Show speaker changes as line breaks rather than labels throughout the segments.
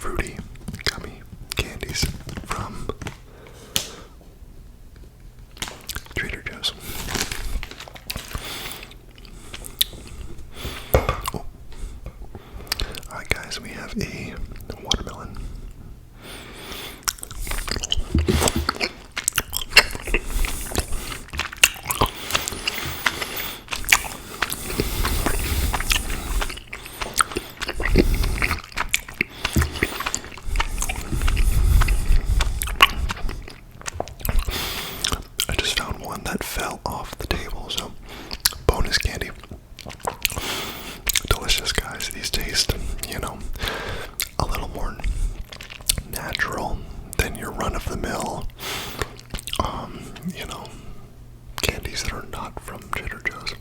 fruity gummy candies from Trader Joe's. Oh. Alright guys, we have a watermelon. I just found one that fell off the table, so bonus candy. Delicious, guys. These taste, a little more natural than your run-of-the-mill, candies that are not from Trader Joe's.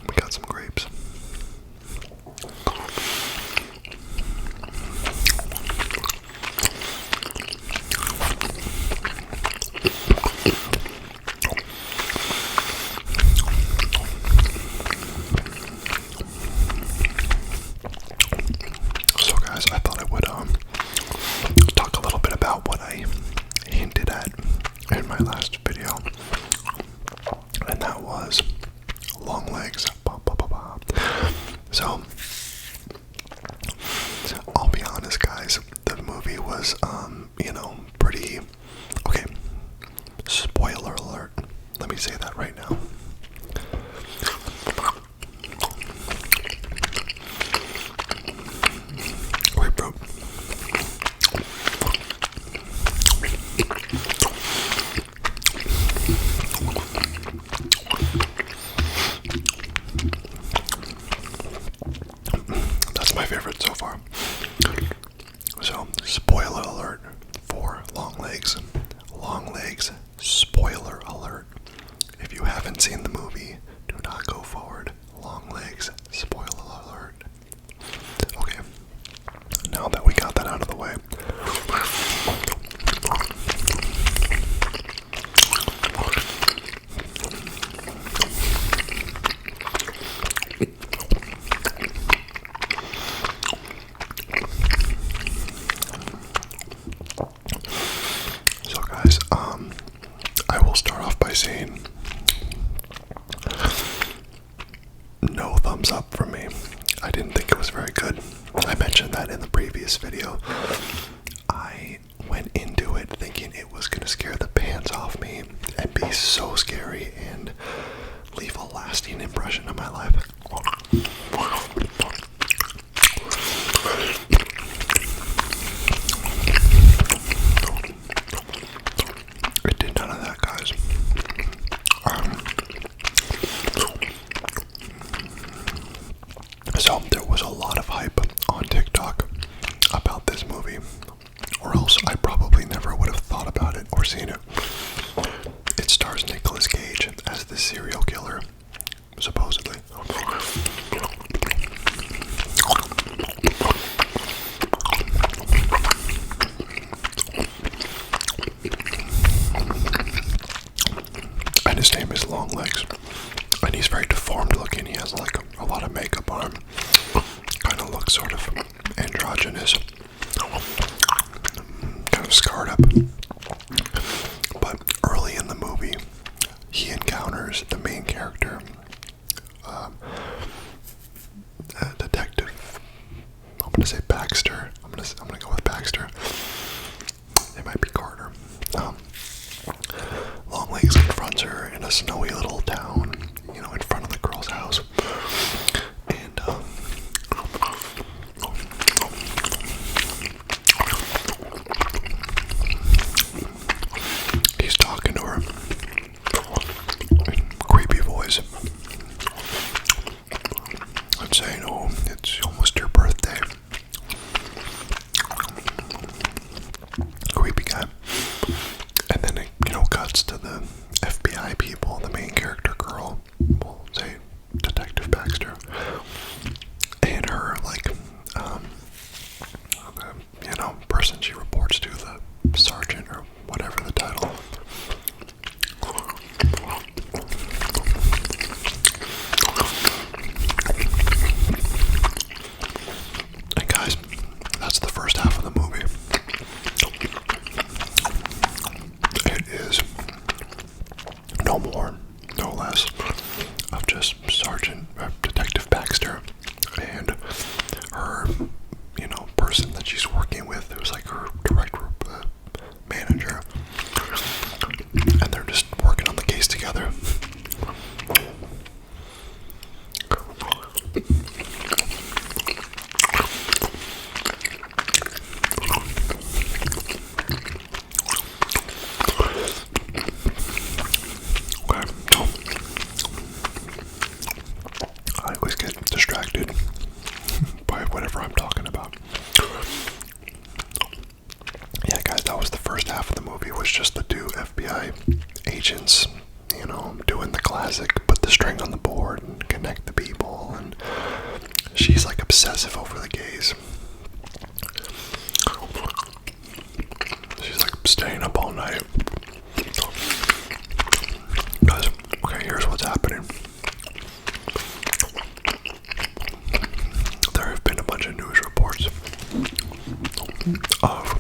We got some grapes. So guys, I thought I would talk a little bit about what I hinted at in my last video, and that was long legs. So I'll be honest guys, the movie was pretty okay. Spoiler alert, let me say that right now. Wait, bro. That's my favorite so far. So, spoiler alert for Long Legs. Long Legs, spoiler alert. If you haven't seen the movie, do not go forward. Long Legs, spoiler alert. Okay, now that we got that out of the way, so guys, I will start off by saying no thumbs up from me. I didn't think it was very good. I mentioned that in the previous video. I went into it thinking it was going to scare the pants off me and be so scary and leave a lasting impression on my life. It did none of that, guys. So there was a lot of hype on TikTok about this movie, or else I probably never would have thought about it or seen it. It stars Nicolas Cage as the serial killer, supposedly. And his name is Long Legs. And he's very deformed looking. He has like a lot of makeup on him. Kind of looks sort of androgynous. Kind of scarred up. But early in the movie, he encounters the main character, Detective. I'm gonna say Baxter. I'm gonna go with Baxter. It might be Carter. Long Legs confronts her in a snowy little town, in front of the girl's house. And he's talking to her in creepy voice and saying, "Oh, it's almost your birthday." Creepy guy. And then it, cuts to the FBI people, the main character girl. that's the first half of the movie. It is no more, no less, of just Detective Baxter and her, person that she's working with. It was like her direct manager, and they're just working on the case together. I always get distracted by whatever I'm talking about. Yeah, guys, that was the first half of the movie. Was just the two FBI agents, doing the classic, put the string on the board and connect the people, and she's like obsessive over the gays. She's like staying up all night. Guys, okay, here's what's happening. There have been a bunch of news reports of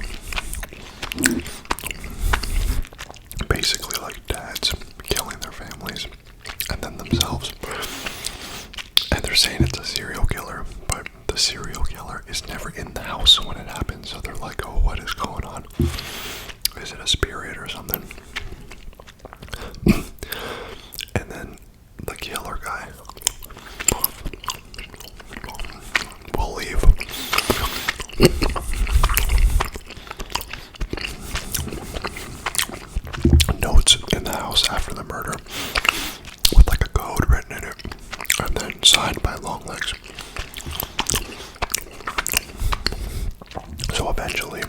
basically like dads killing their families and then themselves. And they're saying it's a serial killer, but the serial killer is never in the house when it happens. So they're like, oh, what is going on? Is it a spirit or something? And then the killer guy will leave. Notes in the house after the murder with like a code written in it, and then signed by Longlegs. So eventually,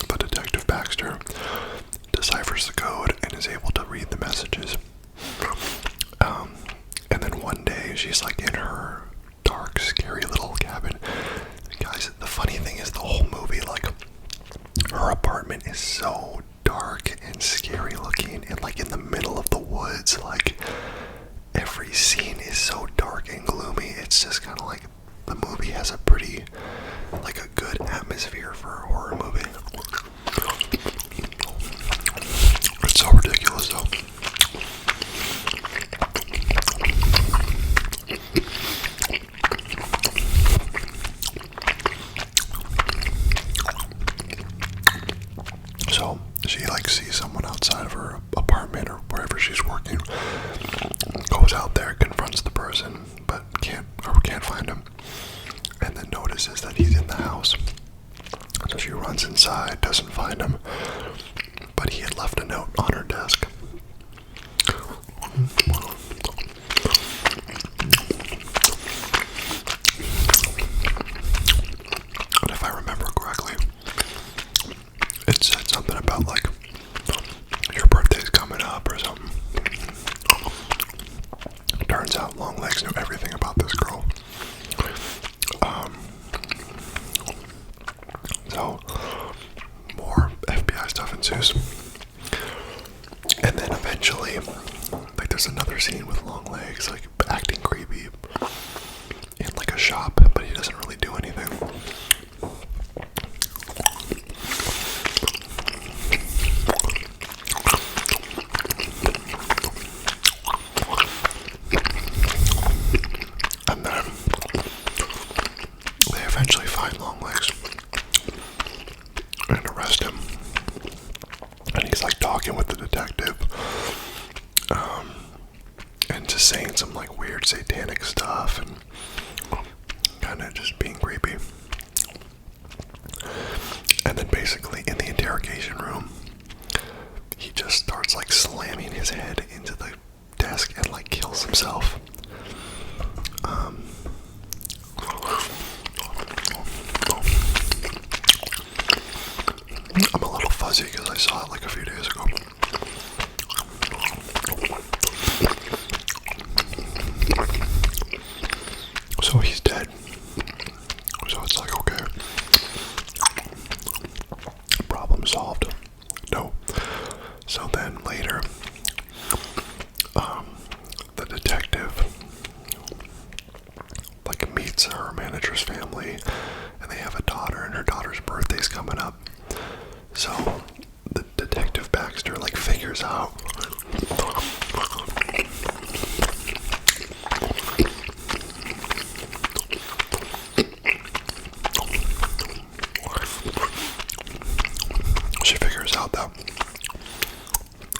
the Detective Baxter deciphers the code and is able to read the messages. And then one day, she's like in her dark, scary little cabin. Guys, the funny thing is the whole movie, like, her apartment is so dark and scary looking and like in the middle of the woods. Like, every scene is so dark and gloomy. It's just kind of like the movie has a pretty, like, a good atmosphere for a horror movie. It's so ridiculous though. So she like sees someone outside of her apartment or wherever she's working, goes out there, confronts the person, but can't find him, and then notices that he's in the house. So she runs inside, doesn't find him, but he had left a note on her desk. And if I remember correctly, it said something about like, your birthday's coming up or something. Turns out Longlegs knew everything about this girl. So more FBI stuff ensues. And then eventually, like, there's another scene with Longlegs like acting creepy in like a shop, but he doesn't really do anything. And then they eventually find Longlegs and arrest him. And he's like talking with the detective, and just saying some like weird satanic stuff and kind of just being creepy. And then basically in the interrogation room, he just starts like slamming his head into the desk and like kills himself. I'm a little fuzzy because I saw it like a few days ago. So he's dead. So it's like, okay, problem solved. No. So then later, the detective like meets her manager's family, and they have a daughter, and her daughter's murderer's birthday's coming up. So the Detective Baxter like figures out that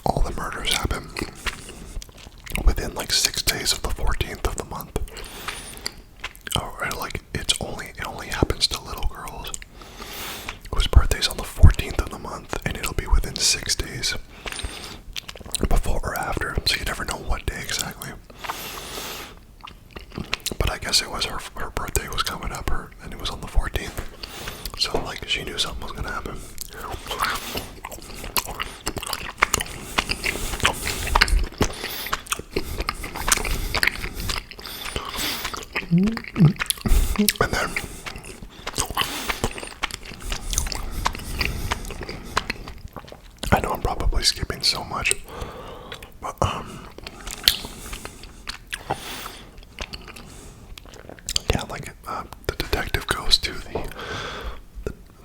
all the murders happen within like 6 days of the 14th of the month. Or like it only happens to little girls whose birthday's on the 14th of the month, and it'll be within 6 days before or after, so you never know what day exactly. But I guess it was her birthday was coming up, and it was on the 14th, so like she knew something was gonna happen. And then I know I'm probably skipping so much, but yeah, like the detective goes to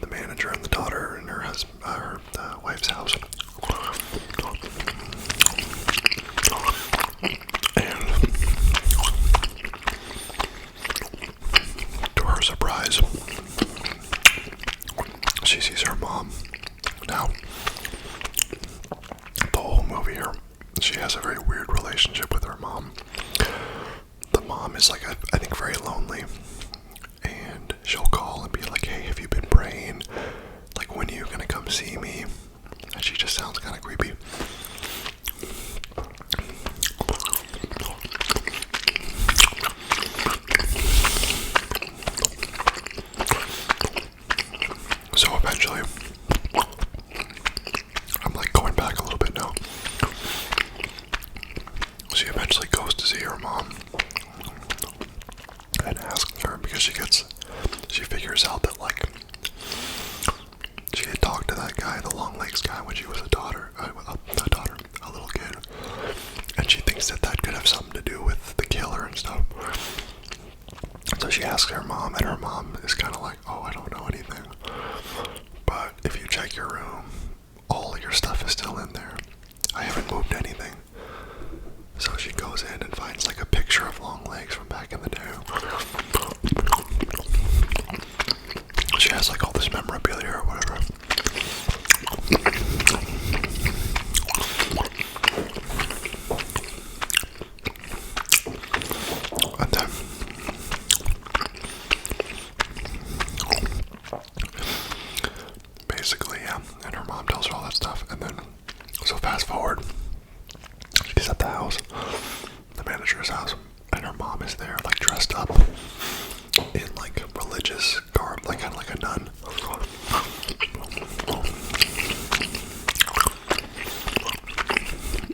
the manager and the daughter and her husband, her wife's house, and to her surprise, she sees her mom. Now, the whole movie here, she has a very weird relationship with her mom. The mom is like, I think, very lonely, and she'll call and be like, hey, have you been praying? Like, when are you gonna come see me? And she just sounds kind of creepy. So eventually, I'm like going back a little bit now. She eventually goes to see her mom and asks her, because she figures out that like she had talked to that guy, the long legs guy, when she was a little kid, and she thinks that could have something to do with the killer and stuff. So she asks her mom, and her mom is kind of like, oh, I don't know anything, but if you check your room, all of your stuff is still in there. I haven't moved anything. So she goes in and finds like a picture of long legs from back in the day. She has like all this memorabilia or whatever. And then basically, yeah, and her mom tells her all that stuff, and then so fast forward, she's at the house, the manager's house, and her mom is there, like dressed up in like religious garb, like kind of like a nun.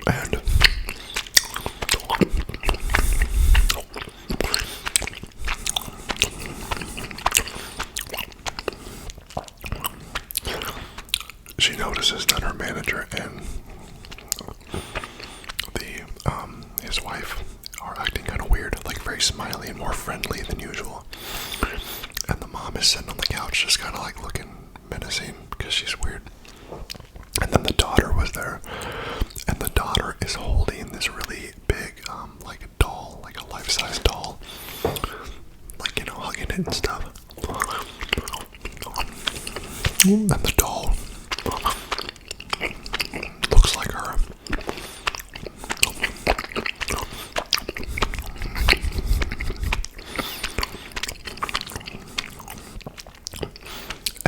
And she notices that her manager and his wife are acting kind of weird, like very smiley and more friendly than usual. And the mom is sitting on the couch just kind of like looking menacing because she's weird. And then the daughter was there, and the daughter is holding this really big like a doll, like a life-size doll, like, you know, hugging it and stuff. And the doll looks like her.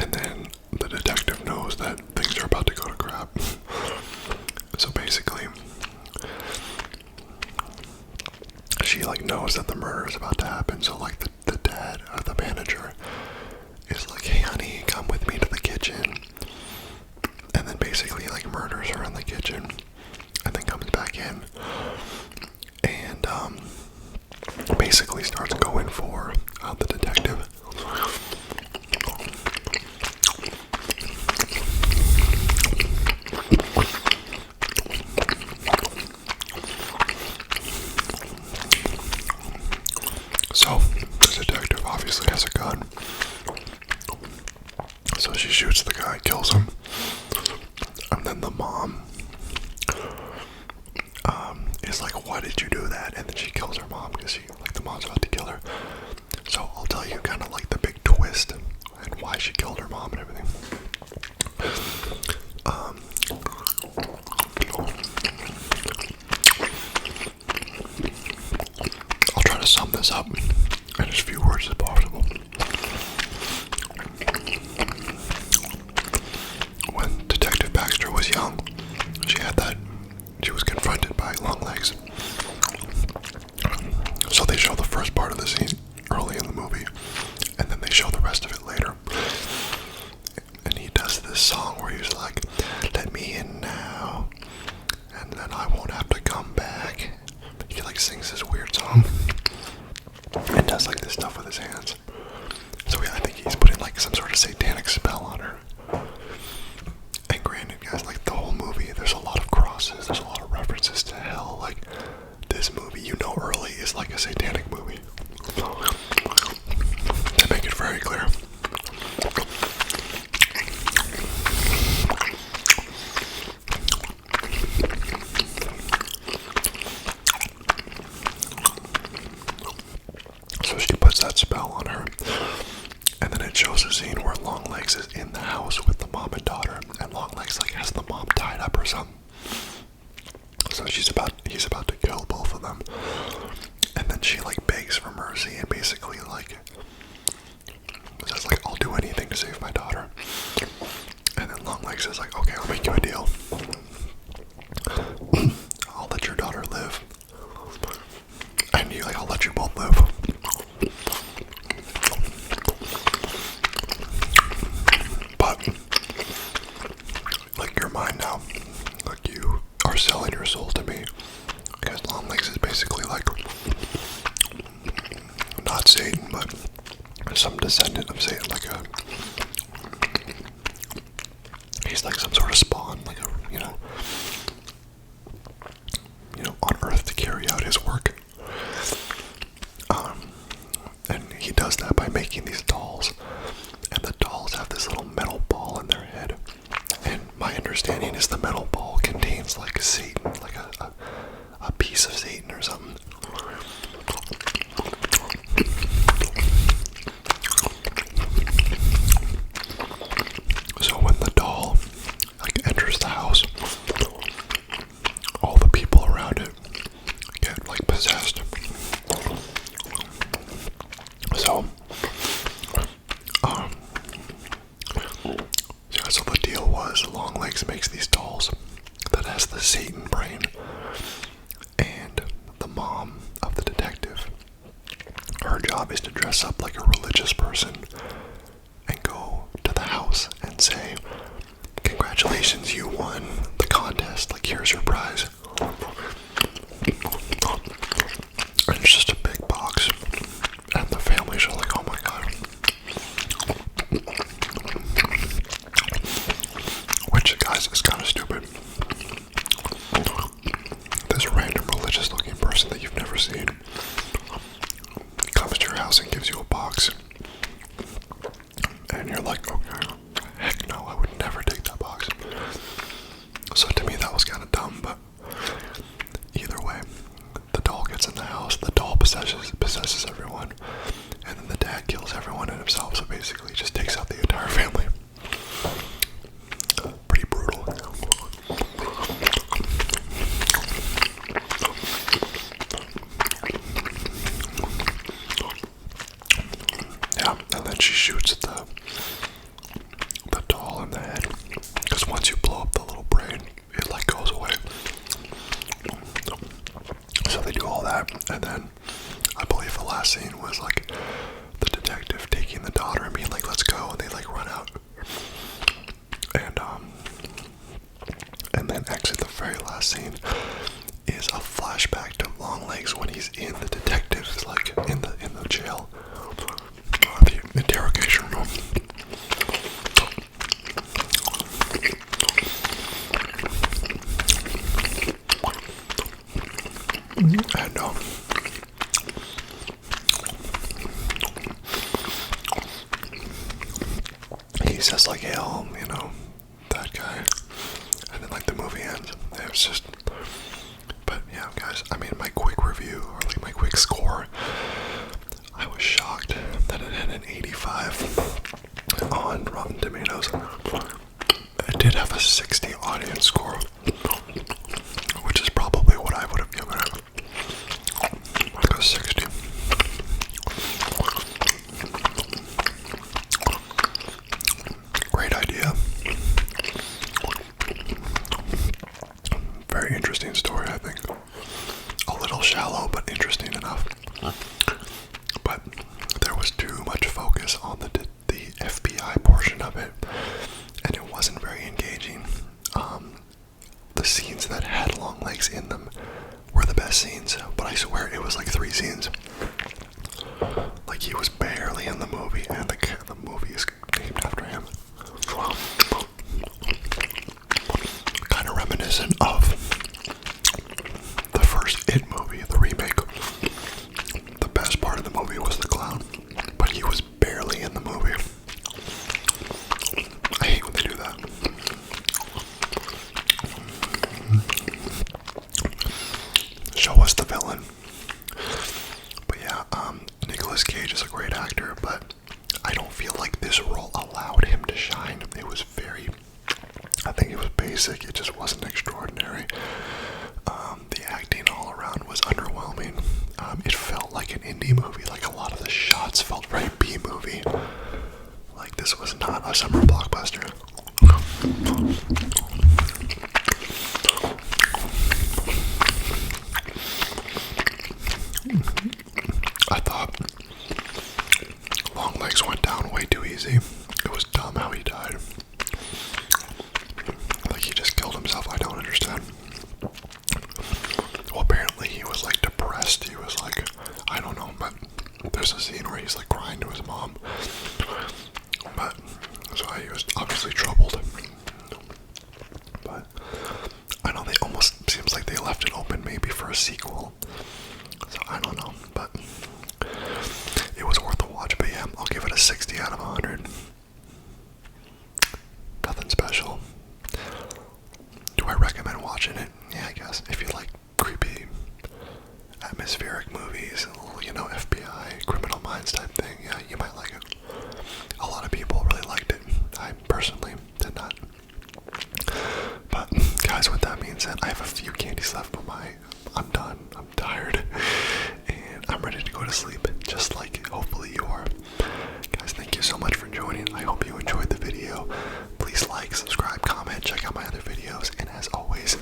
And then the detective knows that things are about to go to crap. So basically, she like knows that the murder is about to happen. So like the dad or the manager is like, hey honey, come with me to the kitchen. And then basically like murders her in the kitchen, and then comes back in and basically starts going for the detective. So the detective obviously has a gun. So So she shoots the guy, kills him, and then the mom is like, why did you do that? And then she kills her mom because the mom's about to kill her. So I'll tell you kind of like the big twist and why she killed her mom and everything. I'll try to sum this up in as few words as possible. When Detective Baxter was young, she was confronted by Longlegs. So they show the first part of the scene early in the movie, and then they show the rest of it later. And he does this song where he's like, let me in now, and then I won't have to come back. He like sings this weird song and does like this stuff with his hands. So yeah, I think he's putting like some sort of satanic spell on her. And granted, guys, like the whole movie, there's a lot of crosses, there's a lot of references to hell. Like this movie, early is like a satanic movie. To make it very clear. So she puts that spell on her, and then it shows a scene where Longlegs is in the house with the mom and daughter, and Longlegs like has the mom tied up or something. So he's about to kill both of them, and then she like begs for mercy and basically like says like, I'll do anything to save my daughter. And then Longlegs is like, okay, I'll make you a deal. I'll let your daughter live, and I'll let you both live. But like you're mine now. Like you are selling your soul to me. Because Longlegs is basically like not Satan, but some descendant of Satan, he's like some sort of spawn, like on Earth to carry out his work. And he does that by making these dolls, and the dolls have this little metal ball in their head. And my understanding is the metal ball contains like Satan, like a piece of Satan or something. So when the doll enters the house, all the people around it get possessed. So the deal was Longlegs makes these dolls that has the Satan brain, and the mom of the detective, her job is to dress up like a religious person and go to the house and say, congratulations, you won the contest, here's your prize. And it's just a big box, and the families are like, oh my god. Which, guys, is kind of stupid. This random religious looking person that you've never seen comes to your house and gives you a box, and you're like, okay, heck no, I would never take that box. So to me that was kind of dumb, but either way, the doll gets in the house, the doll possesses everyone, and then the dad kills everyone and himself, so basically just takes out the entire family. Pretty brutal. Yeah, and then she shoots the doll in the head, because once you blow up the little brain, it goes away. So they do all that, and then I believe the last scene was the detective taking the daughter and being like, let's go, and they run out. And then actually the very last scene is a flashback to Longlegs when he's in the detective's in the jail, the interrogation room. And he says like, hail, you know, that guy. And then like the movie ends. It was just, but yeah, guys, I mean, my quick review, or like my quick score, I was shocked that it had an 85 on Rotten Tomatoes. It did have a 60 audience score, which is probably what I would have given it, like a 60. Great idea. Very interesting story, I think. A little shallow, but interesting enough. But there was too much focus on the FBI portion of it, and it wasn't very engaging. The scenes that had long legs in them were the best scenes, but I swear it was like 3 scenes. Like, he was barely in the movie, and the movie is named after him. Kind of reminiscent of the first It movie, the remake. The best part of the movie was the clown, but he was barely in the movie. I hate when they do that. Show us the villain. But yeah, Nicolas Cage is a great actor, but I don't feel like this role allowed him to shine. It was I think it was basic. It just wasn't extraordinary. The acting all around was underwhelming. It felt like an indie movie. Like, a lot of the shots felt very B-movie. Like, this was not a summer blockbuster. I thought Longlegs went down way too easy. It was dumb how he died. Like, he just killed himself. I don't understand. Well, apparently he was like depressed. He was like, I don't know, but there's a scene where he's like crying to his mom. But so he was obviously troubled. But I know, they almost seems like they left it open maybe for a sequel. So I don't know, but it was worth a watch. But yeah, I'll give it a 60 out of 100. Nothing special. Do I recommend watching it? Yeah, I guess. If you like creepy, atmospheric movies, you know, FBI, Criminal Minds type thing, yeah, you might like it. A lot of people really liked it. I personally did not. But guys, with that being said, I have a few candies left, but I'm done. I'm tired, and I'm ready to go to sleep, just like hopefully you are. Guys, thank you so much for joining. I hope you enjoyed the video. Please like, subscribe, comment, check out my other videos, and as always,